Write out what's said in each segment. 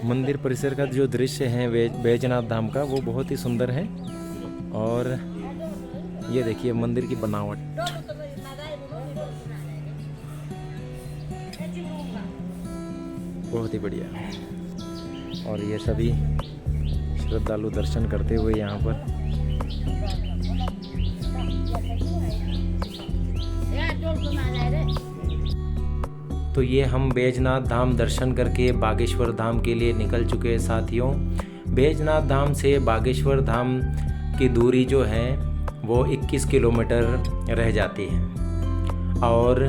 मंदिर परिसर का जो दृश्य है बैजनाथ धाम का, वो बहुत ही सुंदर है। और ये देखिए मंदिर की बनावट, बहुत ही बढ़िया। और ये सभी श्रद्धालु दर्शन करते हुए यहाँ पर। तो ये हम बैजनाथ धाम दर्शन करके बागेश्वर धाम के लिए निकल चुके हैं साथियों। बैजनाथ धाम से बागेश्वर धाम की दूरी जो है वो 21 किलोमीटर रह जाती है और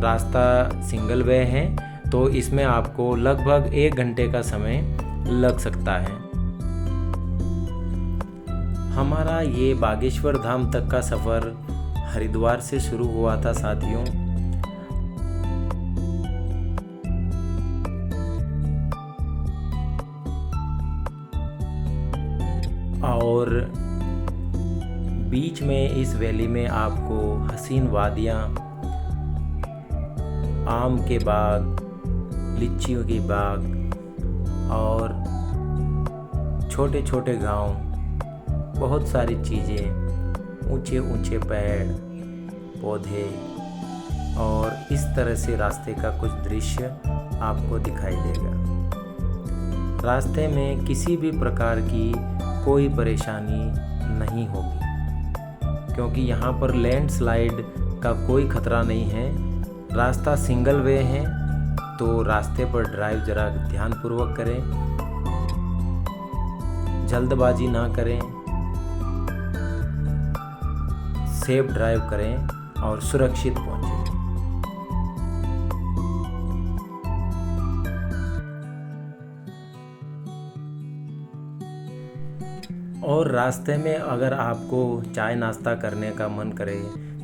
रास्ता सिंगल वे है, तो इसमें आपको लगभग 1 घंटे का समय लग सकता है। हमारा ये बागेश्वर धाम तक का सफ़र हरिद्वार से शुरू हुआ था साथियों। और बीच में इस वैली में आपको हसीन वादियाँ, आम के बाग, लीचियों की बाग और छोटे छोटे गांव, बहुत सारी चीज़ें, ऊंचे ऊंचे पेड़ पौधे और इस तरह से रास्ते का कुछ दृश्य आपको दिखाई देगा। रास्ते में किसी भी प्रकार की कोई परेशानी नहीं होगी, क्योंकि यहाँ पर लैंडस्लाइड का कोई खतरा नहीं है। रास्ता सिंगल वे है, तो रास्ते पर ड्राइव जरा ध्यानपूर्वक करें, जल्दबाजी ना करें, सेफ ड्राइव करें और सुरक्षित पहुँचें। और रास्ते में अगर आपको चाय नाश्ता करने का मन करे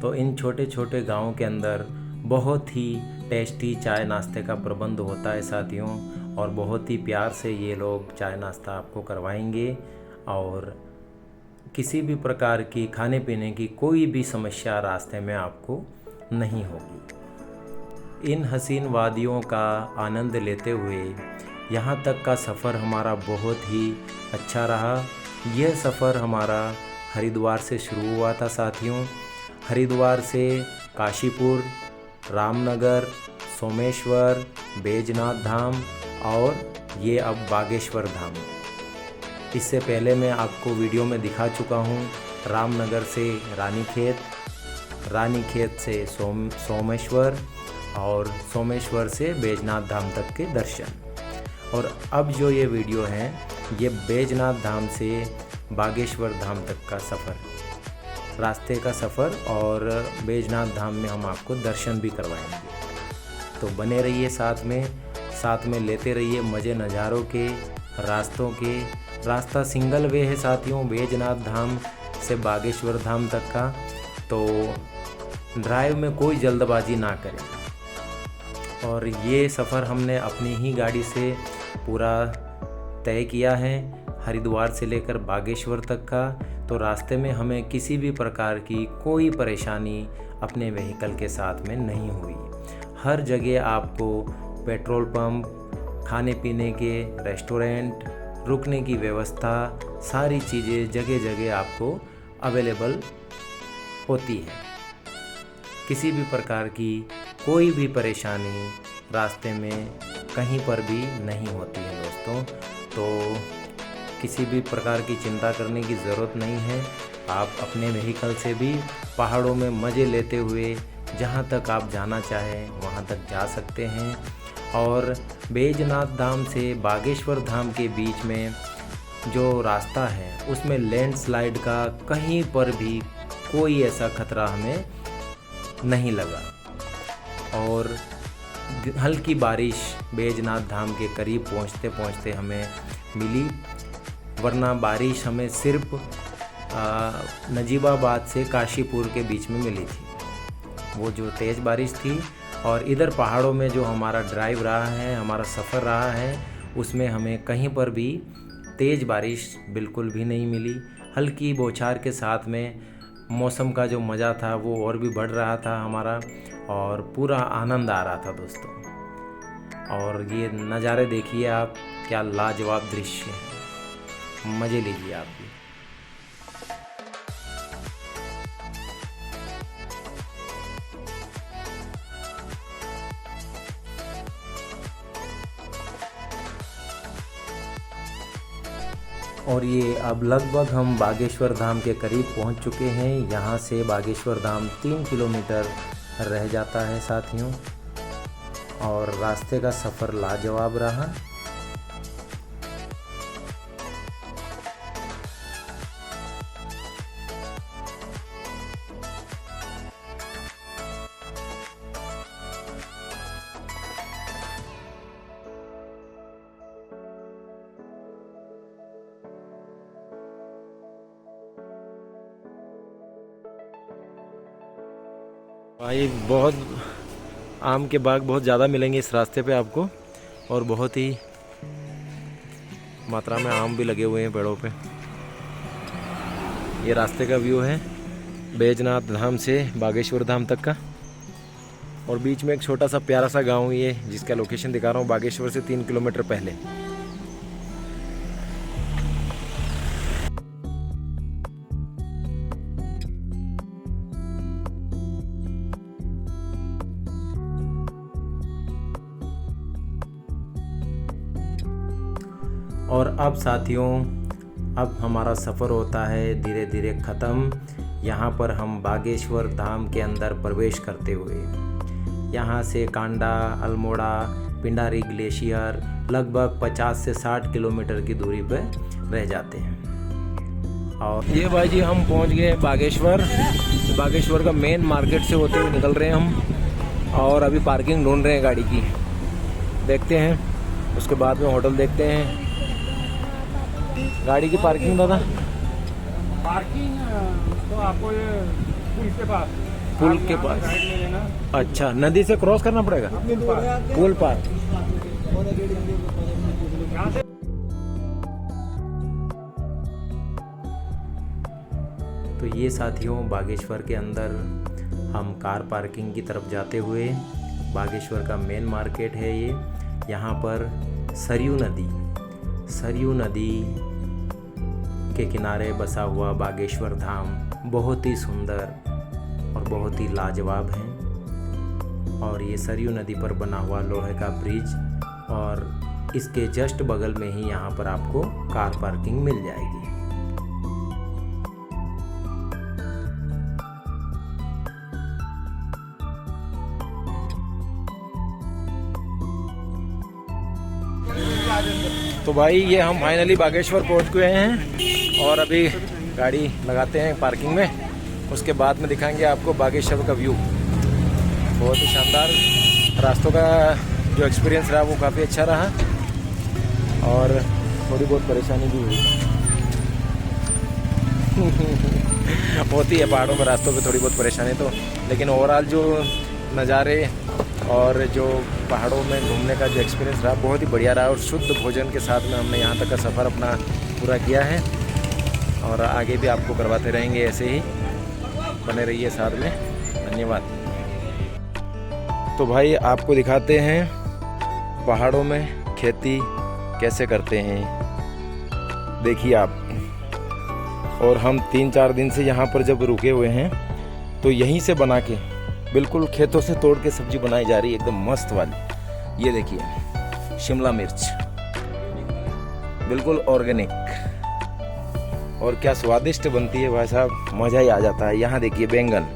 तो इन छोटे छोटे गाँव के अंदर बहुत ही टेस्टी चाय नाश्ते का प्रबंध होता है साथियों, और बहुत ही प्यार से ये लोग चाय नाश्ता आपको करवाएंगे और किसी भी प्रकार की खाने पीने की कोई भी समस्या रास्ते में आपको नहीं होगी। इन हसीन वादियों का आनंद लेते हुए यहाँ तक का सफ़र हमारा बहुत ही अच्छा रहा। यह सफ़र हमारा हरिद्वार से शुरू हुआ था साथियों। हरिद्वार से काशीपुर, रामनगर, सोमेश्वर, बैजनाथ धाम और ये अब बागेश्वर धाम। इससे पहले मैं आपको वीडियो में दिखा चुका हूँ रामनगर से रानीखेत, रानीखेत से सोमेश्वर और सोमेश्वर से बैजनाथ धाम तक के दर्शन। और अब जो ये वीडियो है ये बैजनाथ धाम से बागेश्वर धाम तक का सफ़र, रास्ते का सफ़र, और बैजनाथ धाम में हम आपको दर्शन भी करवाएंगे। तो बने रहिए साथ में लेते रहिए मज़े नज़ारों के, रास्तों के। रास्ता सिंगल वे है साथियों बैजनाथ धाम से बागेश्वर धाम तक का, तो ड्राइव में कोई जल्दबाजी ना करें। और ये सफ़र हमने अपनी ही गाड़ी से पूरा तय किया है हरिद्वार से लेकर बागेश्वर तक का। तो रास्ते में हमें किसी भी प्रकार की कोई परेशानी अपने व्हीकल के साथ में नहीं हुई। हर जगह आपको पेट्रोल पंप, खाने पीने के रेस्टोरेंट, रुकने की व्यवस्था, सारी चीज़ें जगह जगह आपको अवेलेबल होती है। किसी भी प्रकार की कोई भी परेशानी रास्ते में कहीं पर भी नहीं होती है दोस्तों। तो किसी भी प्रकार की चिंता करने की ज़रूरत नहीं है। आप अपने व्हीकल से भी पहाड़ों में मज़े लेते हुए जहाँ तक आप जाना चाहें वहाँ तक जा सकते हैं। और बैजनाथ धाम से बागेश्वर धाम के बीच में जो रास्ता है उसमें लैंडस्लाइड का कहीं पर भी कोई ऐसा खतरा हमें नहीं लगा। और हल्की बारिश बैजनाथ धाम के करीब पहुँचते पहुँचते हमें मिली, वरना बारिश हमें सिर्फ नजीबाबाद से काशीपुर के बीच में मिली थी, वो जो तेज़ बारिश थी। और इधर पहाड़ों में जो हमारा ड्राइव रहा है, हमारा सफ़र रहा है, उसमें हमें कहीं पर भी तेज़ बारिश बिल्कुल भी नहीं मिली। हल्की बौछार के साथ में मौसम का जो मज़ा था वो और भी बढ़ रहा था हमारा, और पूरा आनंद आ रहा था दोस्तों। और ये नज़ारे देखिए आप, क्या लाजवाब दृश्य है, मज़े लीजिए आप भी। और ये अब लगभग हम बागेश्वर धाम के करीब पहुंच चुके हैं। यहाँ से बागेश्वर धाम 3 किलोमीटर रह जाता है साथियों, और रास्ते का सफ़र लाजवाब रहा। भाई बहुत आम के बाग बहुत ज़्यादा मिलेंगे इस रास्ते पे आपको, और बहुत ही मात्रा में आम भी लगे हुए हैं पेड़ों पे। ये रास्ते का व्यू है बैजनाथ धाम से बागेश्वर धाम तक का, और बीच में एक छोटा सा प्यारा सा गांव ये जिसका लोकेशन दिखा रहा हूँ, बागेश्वर से 3 किलोमीटर पहले। और अब साथियों, अब हमारा सफ़र होता है धीरे धीरे ख़त्म। यहाँ पर हम बागेश्वर धाम के अंदर प्रवेश करते हुए यहाँ से कांडा, अल्मोड़ा, पिंडारी ग्लेशियर लगभग 50 से 60 किलोमीटर की दूरी पर रह जाते हैं। और ये भाई जी हम पहुँच गए बागेश्वर। बागेश्वर का मेन मार्केट से होते हुए निकल रहे हैं हम, और अभी पार्किंग ढूंढ रहे हैं गाड़ी की, देखते हैं। उसके बाद में होटल देखते हैं। गाड़ी की पार्किंग दादा? पार्किंग तो आपको ये पुल के पास। पुल के पास? अच्छा, नदी से क्रॉस करना पड़ेगा पुल पार। तो ये साथियों बागेश्वर के अंदर हम कार पार्किंग की तरफ जाते हुए, बागेश्वर का मेन मार्केट है ये। यहाँ पर सरयू नदी के किनारे बसा हुआ बागेश्वर धाम बहुत ही सुंदर और बहुत ही लाजवाब है। और ये सरयू नदी पर बना हुआ लोहे का ब्रिज, और इसके जस्ट बगल में ही यहाँ पर आपको कार पार्किंग मिल जाएगी। तो भाई ये हम फाइनली बागेश्वर पहुंच गए हैं, और अभी गाड़ी लगाते हैं पार्किंग में। उसके बाद में दिखाएंगे आपको बागेश्वर का व्यू। बहुत ही शानदार रास्तों का जो एक्सपीरियंस रहा वो काफ़ी अच्छा रहा, और थोड़ी बहुत परेशानी भी हुई होती है पहाड़ों में रास्तों पे थोड़ी बहुत परेशानी तो, लेकिन ओवरऑल जो नज़ारे और जो पहाड़ों में घूमने का जो एक्सपीरियंस रहा बहुत ही बढ़िया रहा। और शुद्ध भोजन के साथ में हमने यहाँ तक का सफ़र अपना पूरा किया है, और आगे भी आपको करवाते रहेंगे ऐसे ही, बने रहिए साथ में। धन्यवाद। तो भाई आपको दिखाते हैं पहाड़ों में खेती कैसे करते हैं, देखिए आप। और हम 3-4 दिन से यहाँ पर जब रुके हुए हैं तो यहीं से बना के बिल्कुल खेतों से तोड़ के सब्जी बनाई जा रही है एकदम मस्त वाली। ये देखिए शिमला मिर्च बिल्कुल ऑर्गेनिक, और क्या स्वादिष्ट बनती है भाई साहब, मज़ा ही आ जाता है। यहाँ देखिए बैंगन,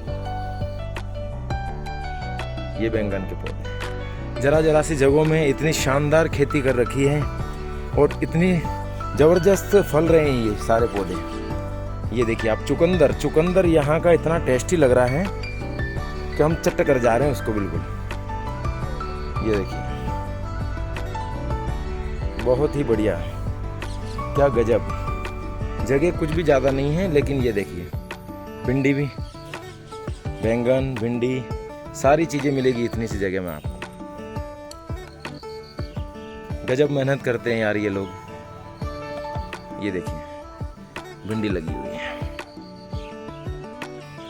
ये बैंगन के पौधे जरा सी जगहों में इतनी शानदार खेती कर रखी है, और इतनी ज़बरदस्त फल रहे हैं ये सारे पौधे। ये देखिए आप चुकंदर यहाँ का इतना टेस्टी लग रहा है कि हम चट कर जा रहे हैं उसको बिल्कुल। ये देखिए बहुत ही बढ़िया, क्या गजब। जगह कुछ भी ज़्यादा नहीं है, लेकिन ये देखिए भिंडी भी, बैंगन, भिंडी, सारी चीज़ें मिलेगी इतनी सी जगह में आपको। गजब मेहनत करते हैं यार ये लोग। ये देखिए भिंडी लगी हुई है,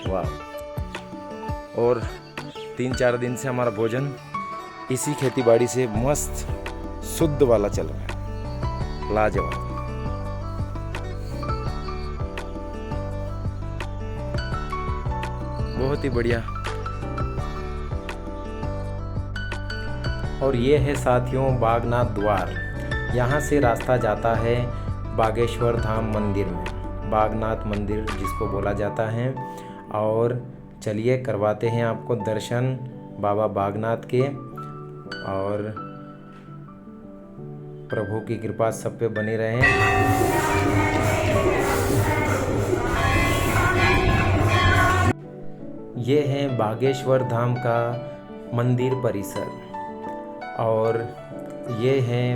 वाह। और 3-4 दिन से हमारा भोजन इसी खेती बाड़ी से मस्त शुद्ध वाला चल रहा है। लाजवाब। बहुत ही बढ़िया। और ये है साथियों बागनाथ द्वार। यहाँ से रास्ता जाता है बागेश्वर धाम मंदिर में, बागनाथ मंदिर जिसको बोला जाता है। और चलिए करवाते हैं आपको दर्शन बाबा बागनाथ के। और प्रभु की कृपा सब पे बनी रहे। ये है बागेश्वर धाम का मंदिर परिसर और ये है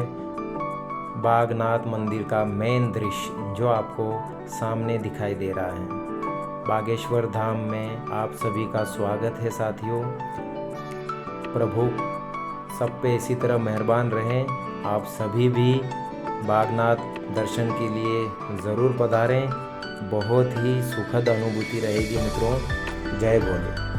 बागनाथ मंदिर का मेन दृश्य जो आपको सामने दिखाई दे रहा है। बागेश्वर धाम में आप सभी का स्वागत है साथियों। प्रभु सब पे इसी तरह मेहरबान रहें। आप सभी भी बागनाथ दर्शन के लिए ज़रूर पधारें। बहुत ही सुखद अनुभूति रहेगी मित्रों। जय भोले।